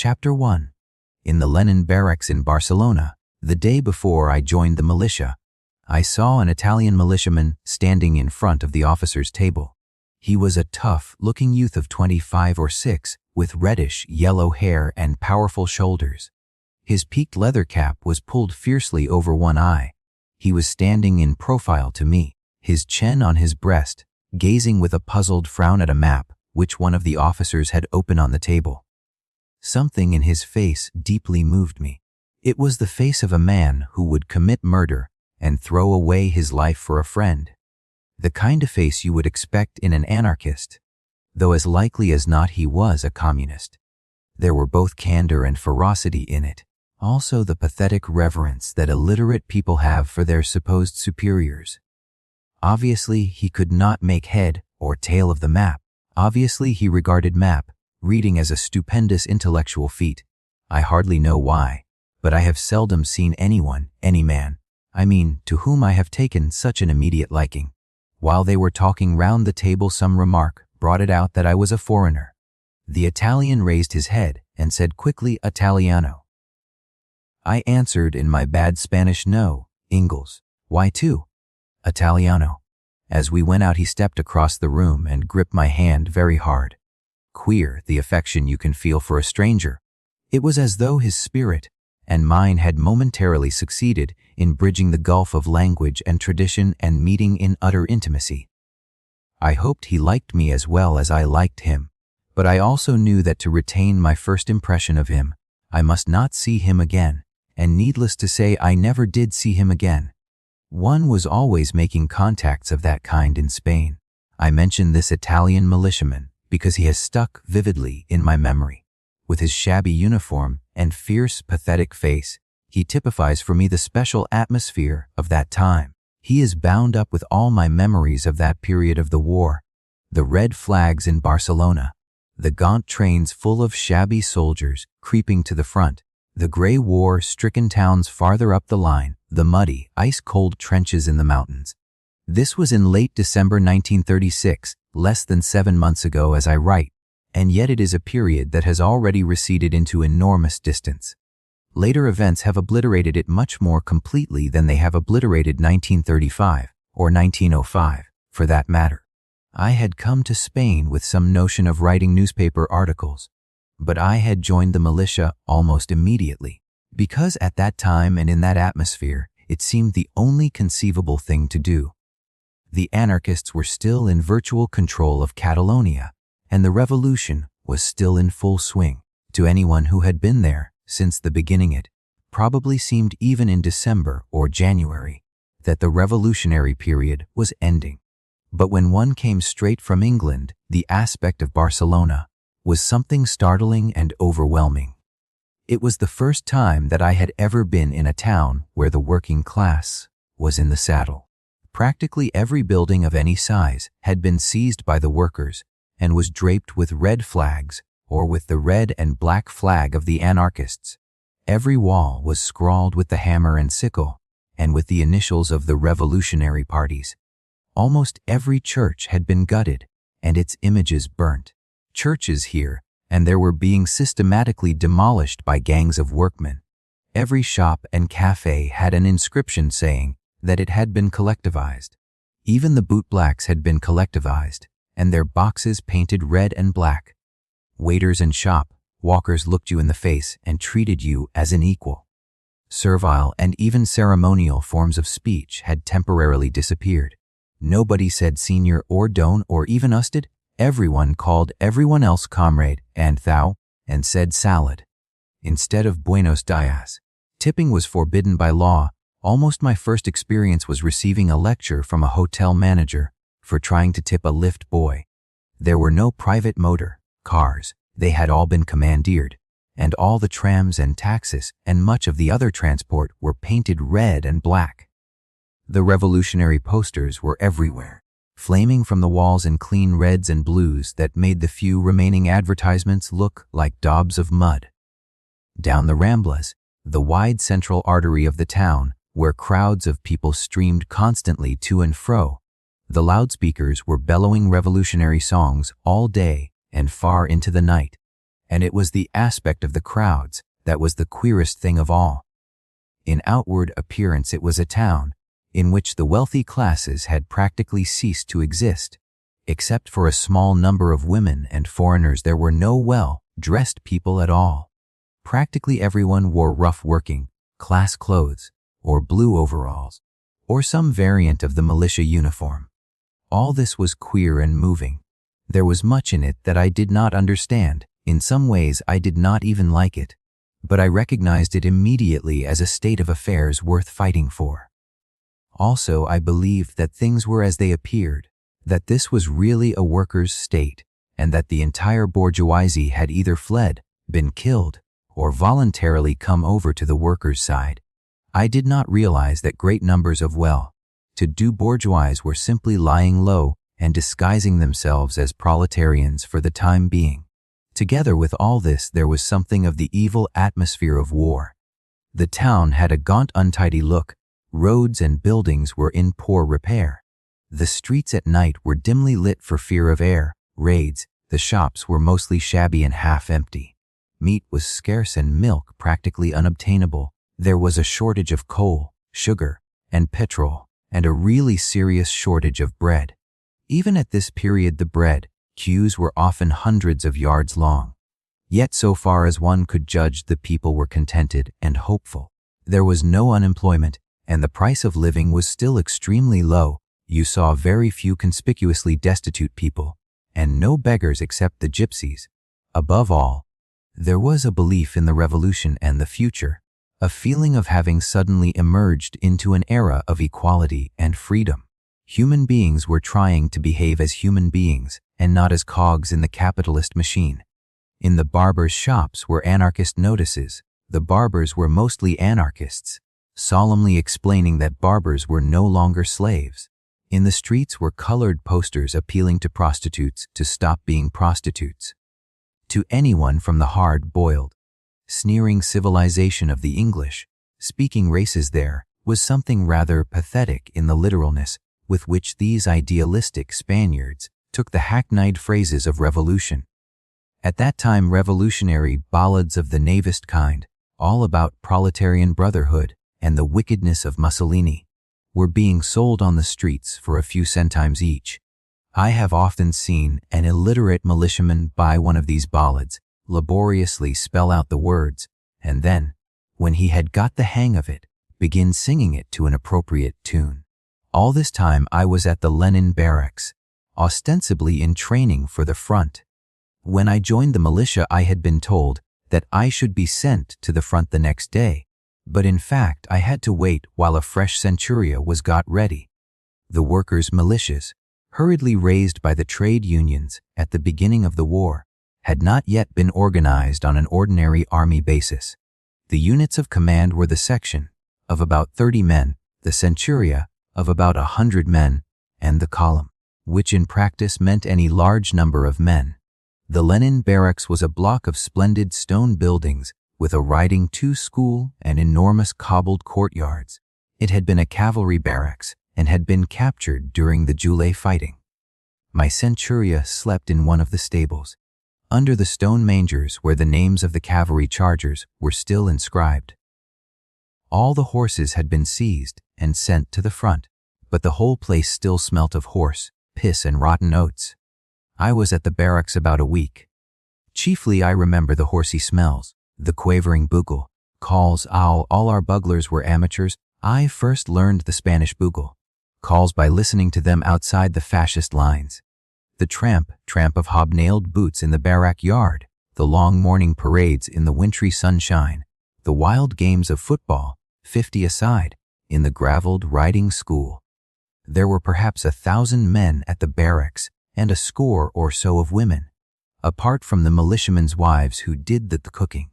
Chapter 1. In the Lenin barracks in Barcelona, the day before I joined the militia, I saw an Italian militiaman standing in front of the officer's table. He was a tough-looking youth of 25 or 6, with reddish-yellow hair and powerful shoulders. His peaked leather cap was pulled fiercely over one eye. He was standing in profile to me, his chin on his breast, gazing with a puzzled frown at a map which one of the officers had open on the table. Something in his face deeply moved me. It was the face of a man who would commit murder and throw away his life for a friend. The kind of face you would expect in an anarchist, though as likely as not he was a communist. There were both candor and ferocity in it, also the pathetic reverence that illiterate people have for their supposed superiors. Obviously, he could not make head or tail of the map. Obviously, he regarded map reading as a stupendous intellectual feat. I hardly know why, but I have seldom seen anyone, any man, to whom I have taken such an immediate liking. While they were talking round the table, some remark brought it out that I was a foreigner. The Italian raised his head and said quickly, "Italiano." I answered in my bad Spanish, "No, Ingles." "Why too?" "Italiano." As we went out, he stepped across the room and gripped my hand very hard. Queer, the affection you can feel for a stranger. It was as though his spirit and mine had momentarily succeeded in bridging the gulf of language and tradition and meeting in utter intimacy. I hoped he liked me as well as I liked him, but I also knew that to retain my first impression of him, I must not see him again, and needless to say, I never did see him again. One was always making contacts of that kind in Spain. I mention this Italian militiaman because he has stuck vividly in my memory. With his shabby uniform and fierce, pathetic face, he typifies for me the special atmosphere of that time. He is bound up with all my memories of that period of the war. The red flags in Barcelona, the gaunt trains full of shabby soldiers creeping to the front, the gray war-stricken towns farther up the line, the muddy, ice-cold trenches in the mountains. This was in late December 1936, less than 7 months ago as I write, and yet it is a period that has already receded into enormous distance. Later events have obliterated it much more completely than they have obliterated 1935, or 1905, for that matter. I had come to Spain with some notion of writing newspaper articles, but I had joined the militia almost immediately, because at that time and in that atmosphere, it seemed the only conceivable thing to do. The anarchists were still in virtual control of Catalonia, and the revolution was still in full swing. To anyone who had been there since the beginning, it probably seemed even in December or January that the revolutionary period was ending. But when one came straight from England, the aspect of Barcelona was something startling and overwhelming. It was the first time that I had ever been in a town where the working class was in the saddle. Practically every building of any size had been seized by the workers and was draped with red flags or with the red and black flag of the anarchists. Every wall was scrawled with the hammer and sickle and with the initials of the revolutionary parties. Almost every church had been gutted and its images burnt. Churches here and there were being systematically demolished by gangs of workmen. Every shop and cafe had an inscription saying that it had been collectivized. Even the bootblacks had been collectivized, and their boxes painted red and black. Waiters and shop walkers looked you in the face and treated you as an equal. Servile and even ceremonial forms of speech had temporarily disappeared. Nobody said senior or don or even usted. Everyone called everyone else comrade and thou, and said salad instead of buenos dias. Tipping was forbidden by law. Almost my first experience was receiving a lecture from a hotel manager for trying to tip a lift boy. There were no private motor cars. They had all been commandeered, and all the trams and taxis and much of the other transport were painted red and black. The revolutionary posters were everywhere, flaming from the walls in clean reds and blues that made the few remaining advertisements look like daubs of mud. Down the Ramblas, the wide central artery of the town, where crowds of people streamed constantly to and fro, the loudspeakers were bellowing revolutionary songs all day and far into the night. and it was the aspect of the crowds that was the queerest thing of all. In outward appearance it was a town in which the wealthy classes had practically ceased to exist. Except for a small number of women and foreigners, there were no well-dressed people at all. Practically everyone wore rough working class clothes, or blue overalls, or some variant of the militia uniform. All this was queer and moving. There was much in it that I did not understand. In some ways I did not even like it, but I recognized it immediately as a state of affairs worth fighting for. Also, I believed that things were as they appeared, that this was really a workers' state, and that the entire bourgeoisie had either fled, been killed, or voluntarily come over to the workers' side. I did not realize that great numbers of well-to-do bourgeois were simply lying low and disguising themselves as proletarians for the time being. Together with all this, there was something of the evil atmosphere of war. The town had a gaunt, untidy look. Roads and buildings were in poor repair. The streets at night were dimly lit for fear of air raids. The shops were mostly shabby and half empty. Meat was scarce and milk practically unobtainable. There was a shortage of coal, sugar, and petrol, and a really serious shortage of bread. Even at this period, the bread queues were often hundreds of yards long. Yet so far as one could judge, the people were contented and hopeful. There was no unemployment, and the price of living was still extremely low. You saw very few conspicuously destitute people, and no beggars except the gypsies. Above all, there was a belief in the revolution and the future, a feeling of having suddenly emerged into an era of equality and freedom. Human beings were trying to behave as human beings and not as cogs in the capitalist machine. In the barbers' shops were anarchist notices. The barbers were mostly anarchists, solemnly explaining that barbers were no longer slaves. In the streets were colored posters appealing to prostitutes to stop being prostitutes. To anyone from the hard-boiled, sneering civilization of the English-speaking races, there was something rather pathetic in the literalness with which these idealistic Spaniards took the hackneyed phrases of revolution. At that time, revolutionary ballads of the naivest kind, all about proletarian brotherhood and the wickedness of Mussolini, were being sold on the streets for a few centimes each. I have often seen an illiterate militiaman buy one of these ballads, laboriously spell out the words, and then, when he had got the hang of it, begin singing it to an appropriate tune. All this time I was at the Lenin barracks, ostensibly in training for the front. When I joined the militia, I had been told that I should be sent to the front the next day, but in fact I had to wait while a fresh centuria was got ready. The workers' militias, hurriedly raised by the trade unions at the beginning of the war, had not yet been organized on an ordinary army basis. The units of command were the section, of about 30 men, the centuria, of about 100 men, and the column, which in practice meant any large number of men. The Lenin barracks was a block of splendid stone buildings with a riding-to school and enormous cobbled courtyards. It had been a cavalry barracks and had been captured during the July fighting. My centuria slept in one of the stables, under the stone mangers where the names of the cavalry chargers were still inscribed. All the horses had been seized and sent to the front, but the whole place still smelt of horse, piss, and rotten oats. I was at the barracks about a week. Chiefly I remember the horsey smells, the quavering bugle, calls. All our buglers were amateurs. I first learned the Spanish bugle calls by listening to them outside the fascist lines. The tramp of hobnailed boots in the barrack yard, the long morning parades in the wintry sunshine, the wild games of football, 50 aside, in the graveled riding school. There were perhaps 1,000 men at the barracks and a score or so of women, apart from the militiamen's wives who did the cooking.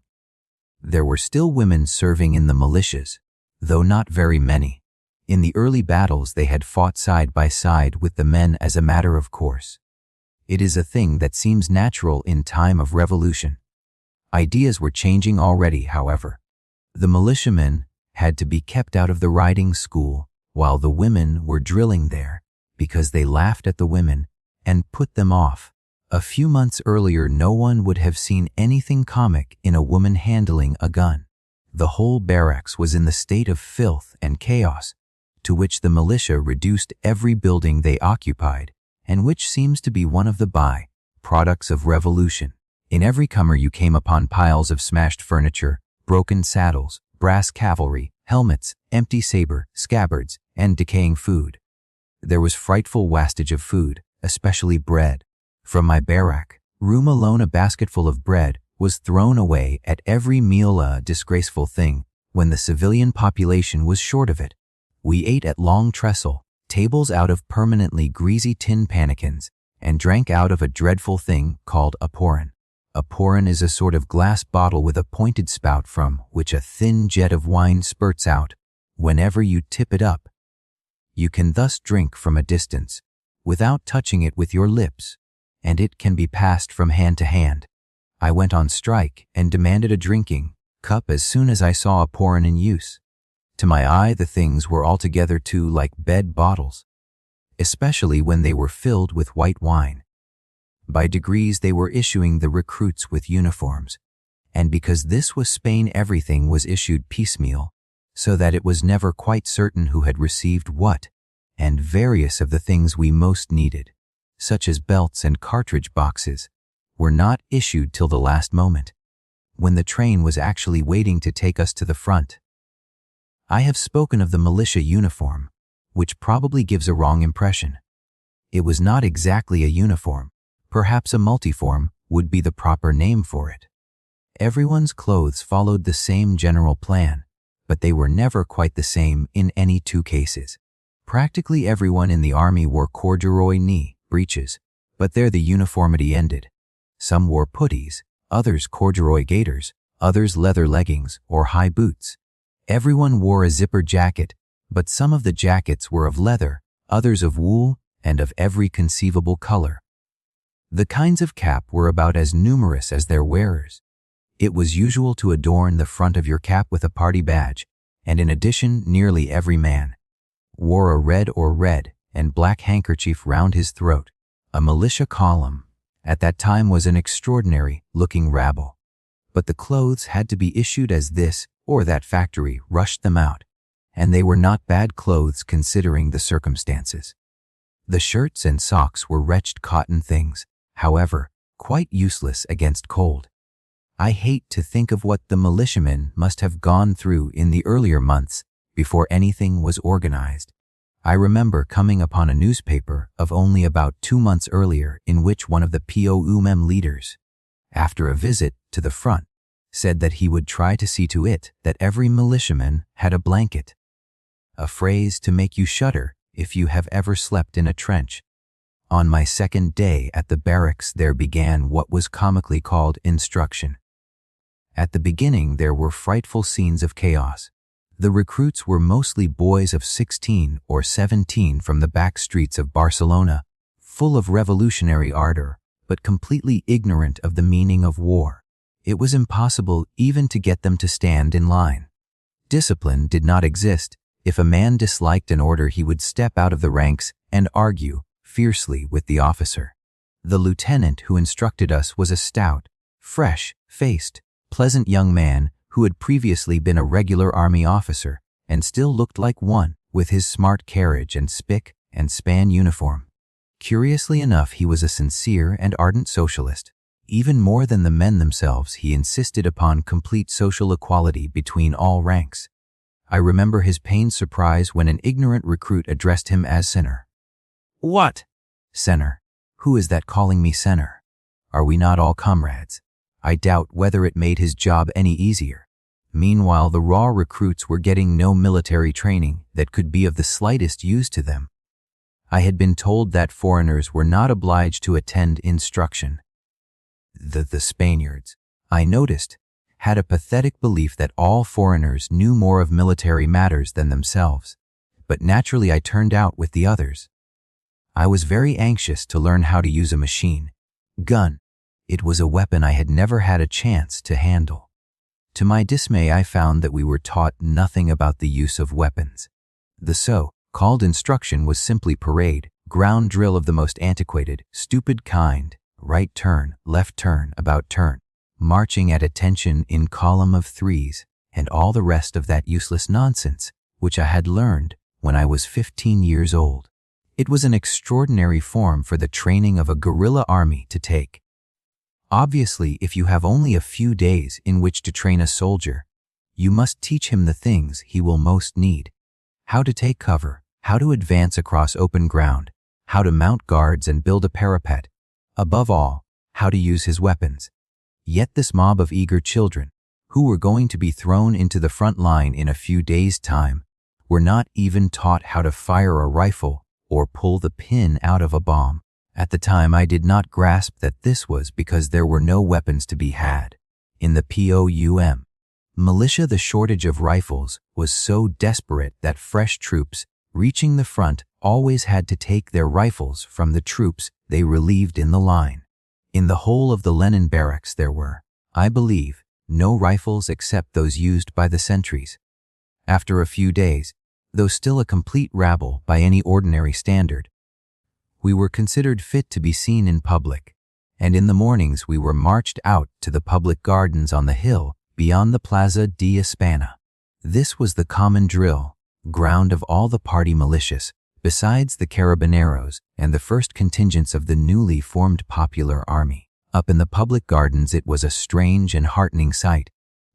There were still women serving in the militias, though not very many. In the early battles they had fought side by side with the men as a matter of course. It is a thing that seems natural in time of revolution. Ideas were changing already, however. The militiamen had to be kept out of the riding school, while the women were drilling there because they laughed at the women and put them off, A few months earlier, no one would have seen anything comic in a woman handling a gun. The whole barracks was in the state of filth and chaos, to which the militia reduced every building they occupied, and which seems to be one of the by-products of revolution. In every comer you came upon piles of smashed furniture, broken saddles, brass cavalry, helmets, empty saber, scabbards, and decaying food. There was frightful wastage of food, especially bread. From my barrack room alone, a basketful of bread was thrown away at every meal, a disgraceful thing when the civilian population was short of it. We ate at long trestle tables out of permanently greasy tin pannikins and drank out of a dreadful thing called a pourin. A pourin is a sort of glass bottle with a pointed spout from which a thin jet of wine spurts out whenever you tip it up. You can thus drink from a distance without touching it with your lips, and it can be passed from hand to hand. I went on strike and demanded a drinking cup as soon as I saw a pourin in use. To my eye, the things were altogether too like bed bottles, especially when they were filled with white wine. By degrees they were issuing the recruits with uniforms, and because this was Spain, everything was issued piecemeal, so that it was never quite certain who had received what, and various of the things we most needed, such as belts and cartridge boxes, were not issued till the last moment, when the train was actually waiting to take us to the front. I have spoken of the militia uniform, which probably gives a wrong impression. It was not exactly a uniform. Perhaps a multiform would be the proper name for it. Everyone's clothes followed the same general plan, but they were never quite the same in any two cases. Practically everyone in the army wore corduroy knee breeches, but there the uniformity ended. Some wore puttees, others corduroy gaiters, others leather leggings or high boots. Everyone wore a zipper jacket, but some of the jackets were of leather, others of wool, and of every conceivable color. The kinds of cap were about as numerous as their wearers. It was usual to adorn the front of your cap with a party badge, and in addition, nearly every man wore a red or red and black handkerchief round his throat. A militia column at that time was an extraordinary-looking rabble, but the clothes had to be issued as this or that factory rushed them out, and they were not bad clothes considering the circumstances. The shirts and socks were wretched cotton things, however, quite useless against cold. I hate to think of what the militiamen must have gone through in the earlier months before anything was organized. I remember coming upon a newspaper of only about 2 months earlier in which one of the POUM leaders, after a visit to the front, said that he would try to see to it that every militiaman had a blanket. A phrase to make you shudder if you have ever slept in a trench. On my second day at the barracks there began what was comically called instruction. At the beginning there were frightful scenes of chaos. The recruits were mostly boys of 16 or 17 from the back streets of Barcelona, full of revolutionary ardor, but completely ignorant of the meaning of war. It was impossible even to get them to stand in line. Discipline did not exist. If a man disliked an order, he would step out of the ranks and argue fiercely with the officer. The lieutenant who instructed us was a stout, fresh-faced, pleasant young man who had previously been a regular army officer and still looked like one with his smart carriage and spick and span uniform. Curiously enough, he was a sincere and ardent socialist. Even more than the men themselves, he insisted upon complete social equality between all ranks. I remember his pained surprise when an ignorant recruit addressed him as Senor. "What? Senor? Who is that calling me Senor? Are we not all comrades?" I doubt whether it made his job any easier. Meanwhile, the raw recruits were getting no military training that could be of the slightest use to them. I had been told that foreigners were not obliged to attend instruction. The Spaniards, I noticed, had a pathetic belief that all foreigners knew more of military matters than themselves, but naturally I turned out with the others. I was very anxious to learn how to use a machine gun. It was a weapon I had never had a chance to handle. To my dismay, I found that we were taught nothing about the use of weapons. The so-called instruction was simply parade, ground drill of the most antiquated, stupid kind, right turn, left turn, about turn, marching at attention in column of threes, and all the rest of that useless nonsense, which I had learned when I was 15 years old. It was an extraordinary form for the training of a guerrilla army to take. Obviously, if you have only a few days in which to train a soldier, you must teach him the things he will most need: how to take cover, how to advance across open ground, how to mount guards and build a parapet, above all, how to use his weapons. Yet this mob of eager children, who were going to be thrown into the front line in a few days' time, were not even taught how to fire a rifle or pull the pin out of a bomb. At the time, I did not grasp that this was because there were no weapons to be had. In the POUM militia, the shortage of rifles was so desperate that fresh troops reaching the front always had to take their rifles from the troops they relieved in the line. In the whole of the Lenin barracks there were, I believe, no rifles except those used by the sentries. After a few days, though still a complete rabble by any ordinary standard, we were considered fit to be seen in public, and in the mornings we were marched out to the public gardens on the hill beyond the Plaza de España. This was the common drill ground of all the party militias, besides the carabineros and the first contingents of the newly formed popular army. Up in the public gardens it was a strange and heartening sight.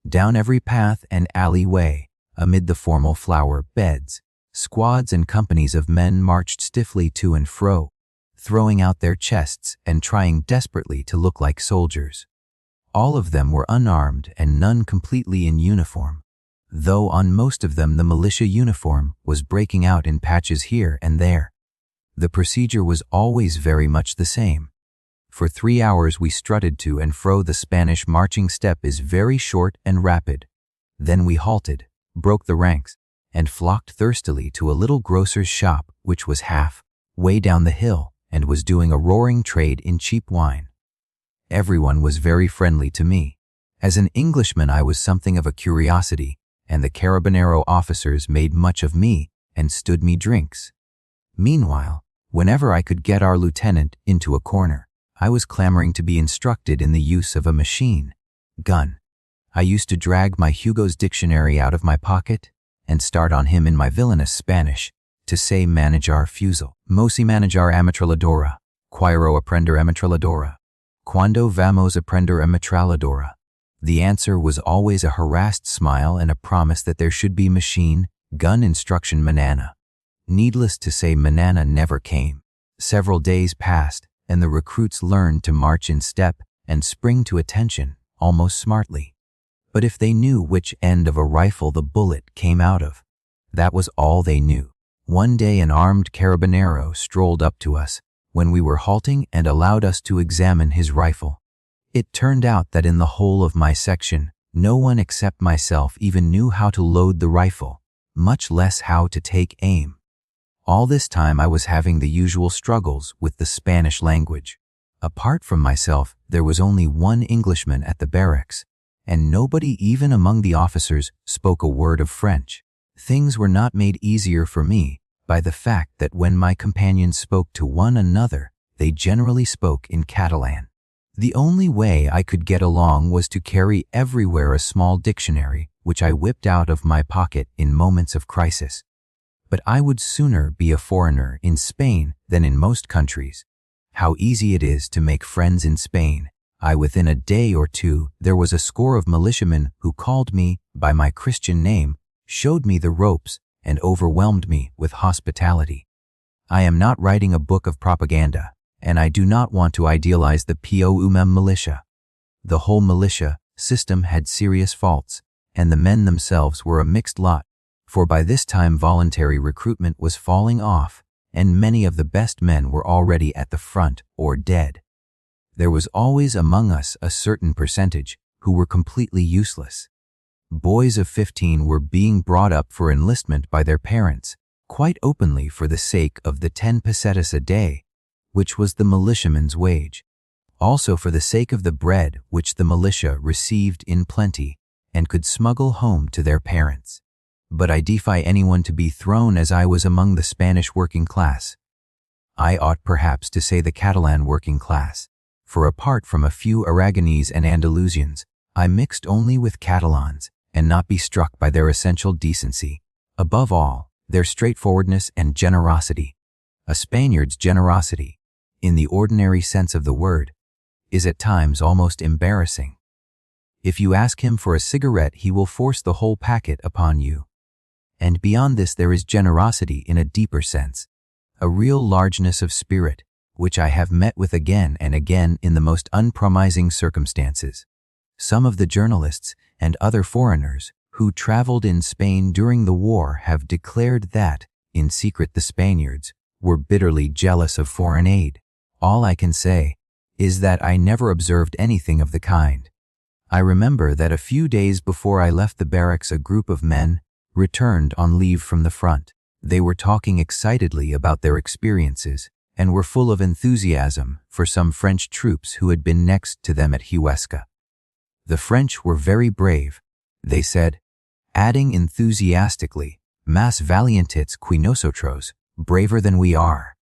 Down every path and alleyway, amid the formal flower beds, squads and companies of men marched stiffly to and fro, throwing out their chests and trying desperately to look like soldiers. All of them were unarmed and none completely in uniform, though on most of them the militia uniform was breaking out in patches here and there. The procedure was always very much the same. For 3 hours we strutted to and fro. The Spanish marching step is very short and rapid. Then we halted, broke the ranks, and flocked thirstily to a little grocer's shop which was half way down the hill and was doing a roaring trade in cheap wine. Everyone was very friendly to me. As an Englishman I was something of a curiosity, and the carabinero officers made much of me and stood me drinks. Meanwhile, whenever I could get our lieutenant into a corner, I was clamoring to be instructed in the use of a machine gun. I used to drag my Hugo's dictionary out of my pocket and start on him in my villainous Spanish to say manejar fusil. Mosi manejar ametralladora. Quiero aprender ametralladora. Cuando vamos aprender ametralladora? The answer was always a harassed smile and a promise that there should be machine gun instruction manana. Needless to say, manana never came. Several days passed, and the recruits learned to march in step and spring to attention almost smartly. But if they knew which end of a rifle the bullet came out of, that was all they knew. One day an armed carabinero strolled up to us when we were halting and allowed us to examine his rifle. It turned out that in the whole of my section, no one except myself even knew how to load the rifle, much less how to take aim. All this time I was having the usual struggles with the Spanish language. Apart from myself, there was only one Englishman at the barracks, and nobody even among the officers spoke a word of French. Things were not made easier for me by the fact that when my companions spoke to one another, they generally spoke in Catalan. The only way I could get along was to carry everywhere a small dictionary, which I whipped out of my pocket in moments of crisis. But I would sooner be a foreigner in Spain than in most countries. How easy it is to make friends in Spain. Within a day or two, there was a score of militiamen who called me by my Christian name, showed me the ropes, and overwhelmed me with hospitality. I am not writing a book of propaganda, and I do not want to idealize the POUM militia. The whole militia system had serious faults, and the men themselves were a mixed lot, for by this time voluntary recruitment was falling off, and many of the best men were already at the front or dead. There was always among us a certain percentage who were completely useless. Boys of 15 were being brought up for enlistment by their parents, quite openly for the sake of the 10 pesetas a day, which was the militiaman's wage, also for the sake of the bread which the militia received in plenty and could smuggle home to their parents. But I defy anyone to be thrown as I was among the Spanish working class. I ought perhaps to say the Catalan working class, for apart from a few Aragonese and Andalusians, I mixed only with Catalans, and not be struck by their essential decency. Above all, their straightforwardness and generosity. A Spaniard's generosity, in the ordinary sense of the word, is at times almost embarrassing. If you ask him for a cigarette, he will force the whole packet upon you. And beyond this there is generosity in a deeper sense, a real largeness of spirit, which I have met with again and again in the most unpromising circumstances. Some of the journalists and other foreigners who traveled in Spain during the war have declared that, in secret, the Spaniards were bitterly jealous of foreign aid. All I can say is that I never observed anything of the kind. I remember that a few days before I left the barracks, a group of men returned on leave from the front. They were talking excitedly about their experiences and were full of enthusiasm for some French troops who had been next to them at Huesca. The French were very brave, they said, adding enthusiastically, "Más valientes que nosotros," braver than we are.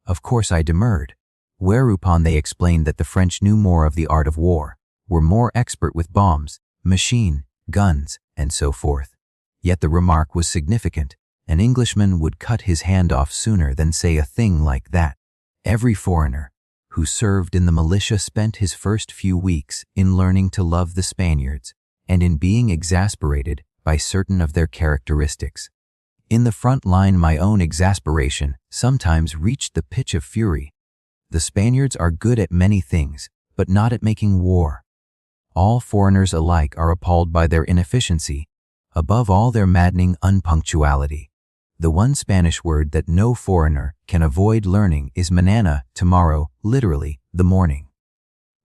Of course I demurred, whereupon they explained that the French knew more of the art of war, were more expert with bombs, machine, guns, and so forth. Yet the remark was significant. An Englishman would cut his hand off sooner than say a thing like that. Every foreigner who served in the militia spent his first few weeks in learning to love the Spaniards and in being exasperated by certain of their characteristics. In the front line, my own exasperation sometimes reached the pitch of fury. The Spaniards are good at many things, but not at making war. All foreigners alike are appalled by their inefficiency, above all their maddening unpunctuality. The one Spanish word that no foreigner can avoid learning is mañana, tomorrow, literally, the morning.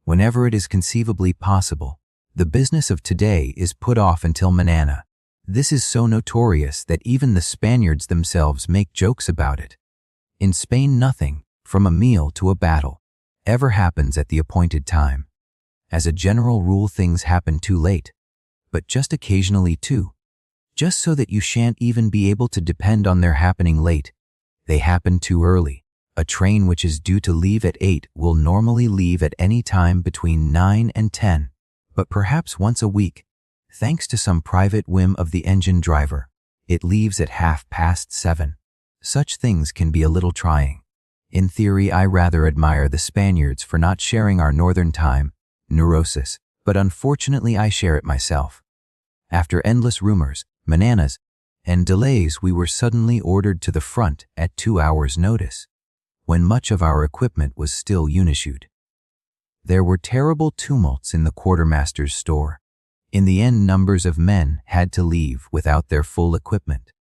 Whenever it is conceivably possible, the business of today is put off until mañana. This is so notorious that even the Spaniards themselves make jokes about it. In Spain, nothing, from a meal to a battle, ever happens at the appointed time. As a general rule, things happen too late, but just occasionally too. Just so that you shan't even be able to depend on their happening late. They happen too early. A train which is due to leave at 8 will normally leave at any time between 9 and 10, but perhaps once a week, thanks to some private whim of the engine driver, it leaves at 7:30. Such things can be a little trying. In theory, I rather admire the Spaniards for not sharing our northern time neurosis, but unfortunately I share it myself. After endless rumors, mañanas, and delays, we were suddenly ordered to the front at 2 hours' notice, when much of our equipment was still unissued. There were terrible tumults in the quartermaster's store. In the end, numbers of men had to leave without their full equipment.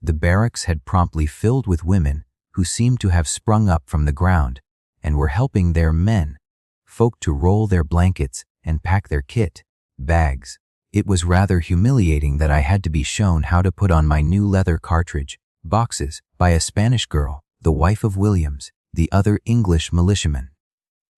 The barracks had promptly filled with women who seemed to have sprung up from the ground and were helping their men folk to roll their blankets and pack their kit, bags. It was rather humiliating that I had to be shown how to put on my new leather cartridge boxes by a Spanish girl, the wife of Williams, the other English militiaman.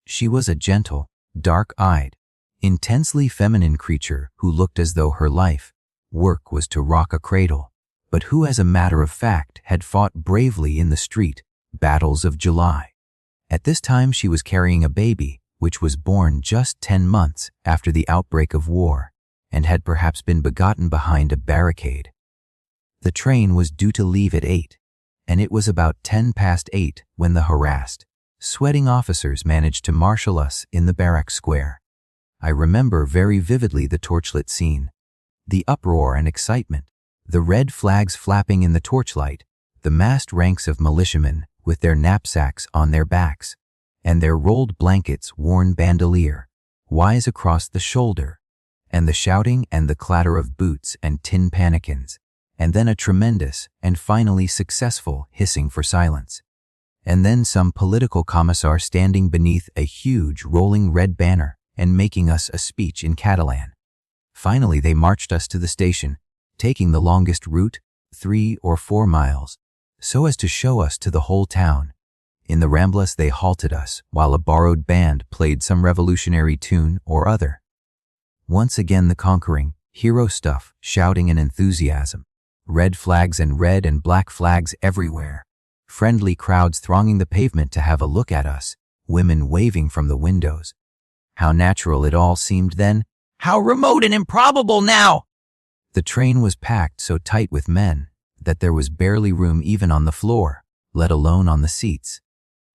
She was a gentle, dark-eyed, intensely feminine creature who looked as though her life work was to rock a cradle, but who, as a matter of fact, had fought bravely in the street battles of July. At this time she was carrying a baby, which was born just 10 months after the outbreak of war, and had perhaps been begotten behind a barricade. The train was due to leave at 8, and it was about 8:10 when the harassed, sweating officers managed to marshal us in the barrack square. I remember very vividly the torchlit scene, the uproar and excitement, the red flags flapping in the torchlight, the massed ranks of militiamen with their knapsacks on their backs, and their rolled blankets worn bandolier wise across the shoulder, and the shouting and the clatter of boots and tin pannikins, and then a tremendous and finally successful hissing for silence, and then some political commissar standing beneath a huge rolling red banner and making us a speech in Catalan. Finally they marched us to the station, taking the longest route, 3 or 4 miles, so as to show us to the whole town. In the Ramblas they halted us while a borrowed band played some revolutionary tune or other. Once again the conquering, hero stuff, shouting and enthusiasm, red flags and red and black flags everywhere, friendly crowds thronging the pavement to have a look at us, women waving from the windows, How natural it all seemed then. How remote and improbable now! The train was packed so tight with men that there was barely room even on the floor, let alone on the seats.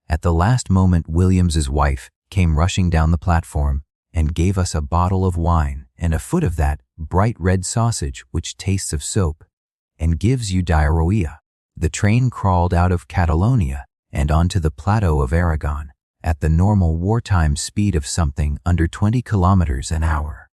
At the last moment, Williams's wife came rushing down the platform and gave us a bottle of wine and a foot of that bright red sausage which tastes of soap and gives you diarrhea. The train crawled out of Catalonia and onto the plateau of Aragon at the normal wartime speed of something under 20 kilometers an hour.